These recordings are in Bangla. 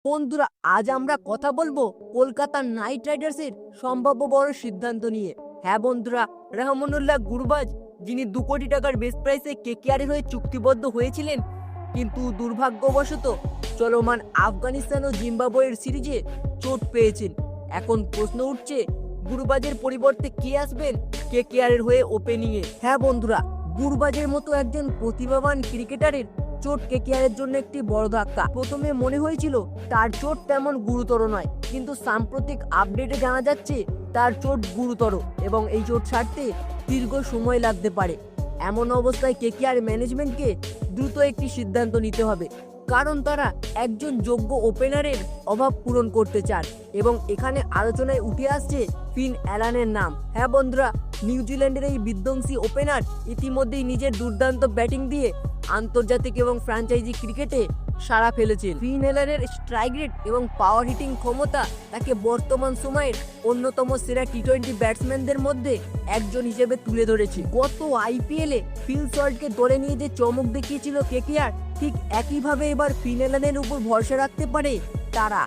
বন্ধুরা, আজ আমরা কথা বলবো কলকাতা নাইট রাইডার্সের সম্ভাব্য বড় সিদ্ধান্ত নিয়ে। হ্যাঁ বন্ধুরা, রহমানুল্লাহ গুরবাজ, যিনি 2 কোটি টাকার বেস্ট প্রাইসে কেকেআর এর হয়ে চুক্তিবদ্ধ হয়েছিলেন, কিন্তু দুর্ভাগ্যবশত চলমান আফগানিস্তান ও জিম্বাবুয়ের সিরিজে চোট পেয়েছেন। এখন প্রশ্ন উঠছে, গুরবাজের পরিবর্তে কে আসবেন কেকেআর এর হয়ে ওপেনিংয়ে। হ্যাঁ বন্ধুরা, গুরবাজের মতো একজন প্রতিভাবান ক্রিকেটারের চোট কেকেআর এর জন্য একটি বড় ধাক্কা। প্রথমে মনে হয়েছিল তার চোট তেমন গুরুতর নয়, কিন্তু সাম্প্রতিক আপডেটে জানা যাচ্ছে তার চোট গুরুতর এবং এই চোট সারতে দীর্ঘ সময় লাগতে পারে। এমন অবস্থায় কেকেআর ম্যানেজমেন্টকে দ্রুত একটি সিদ্ধান্ত নিতে হবে, কারণ তারা একজন যোগ্য ওপেনারের অভাব পূরণ করতে চান এবং এখানে আলোচনায় উঠে আসছে ফিন অ্যালানের নাম। হ্যাঁ বন্ধুরা, নিউজিল্যান্ডের এই বিধ্বংসী ওপেনার ইতিমধ্যেই নিজের দুর্দান্ত ব্যাটিং দিয়ে আন্তর্জাতিক এবং ফ্র্যাঞ্চাইজি ক্রিকেটে সাড়া ফেলেছেন। ফিন অ্যালানের স্ট্রাইক রেট এবং পাওয়ার হিটিং ক্ষমতা তাকে বর্তমান সময়ের অন্যতম সেরা টি-20 ব্যাটসম্যানদের মধ্যে একজন হিসেবে তুলে ধরেছে। গত আইপিএলে ফিল সল্টকে দলে নিয়ে যে চমক দেখিয়েছিল কেকেআর, ঠিক একইভাবে এবার ফিন অ্যালানের উপর ভরসা রাখতে পারে তারা।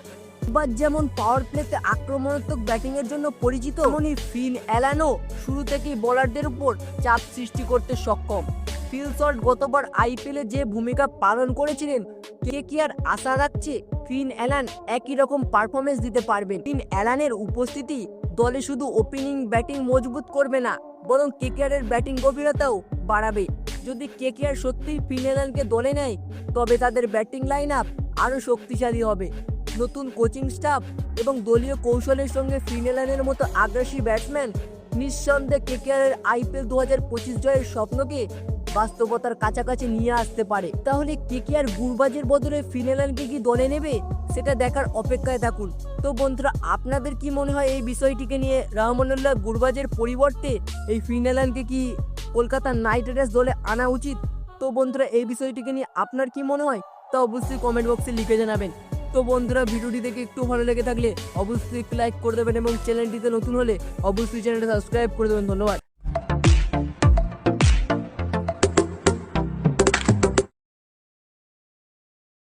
এবার যেমন পাওয়ার প্লেতে আক্রমণাত্মক ব্যাটিং এর জন্য পরিচিত, তেমনি ফিন অ্যালানও শুরু থেকেই বোলারদের উপর চাপ সৃষ্টি করতে সক্ষম। ফিল সল্ট গতবার আইপিএলে যে ভূমিকা পালন করেছিলেন, কেকেআর আশা রাখছে ফিন অ্যালান একই রকম পারফরমেন্স দিতে পারবেন। ফিন অ্যালানের উপস্থিতি দলে শুধু ওপেনিং ব্যাটিং মজবুত করবে না, বরং কেকেআর এর ব্যাটিং গভীরতাও বাড়াবে। যদি কেকেআর সত্যিই ফিন অ্যালানকে দলে নেয়, তবে তাদের ব্যাটিং লাইন আপ আরও শক্তিশালী হবে। নতুন কোচিং স্টাফ এবং দলীয় কৌশলের সঙ্গে ফিন অ্যালানের মতো আগ্রাসী ব্যাটসম্যান নিঃসন্দেহে কেকেআর এর আইপিএল 2025 জয়ের স্বপ্নকে বাস্তবতার কাছাকাছি নিয়ে আসতে পারে। তাহলে কেকেআর গুরবাজের বদলে ফিন অ্যালানকে কি দলে নেবে, সেটা দেখার অপেক্ষায় থাকুন। তো বন্ধুরা, আপনাদের কি মনে হয় এই বিষয়টিকে নিয়ে? রহমানুল্লাহ গুরবাজের পরিবর্তে এই ফিন অ্যালানকে কি কলকাতা নাইট রাইডার্স দলে আনা উচিত? তো বন্ধুরা, এই বিষয়টিকে নিয়ে আপনার কি মনে হয় তা অবশ্যই কমেন্ট বক্সে লিখে জানাবেন। তো বন্ধুরা, ভিডিওটি দেখে একটু ভালো লেগে থাকলে অবশ্যই একটু লাইক করে দেবেন এবং চ্যানেলটিতে নতুন হলে অবশ্যই চ্যানেলটা সাবস্ক্রাইব করে দেবেন। ধন্যবাদ।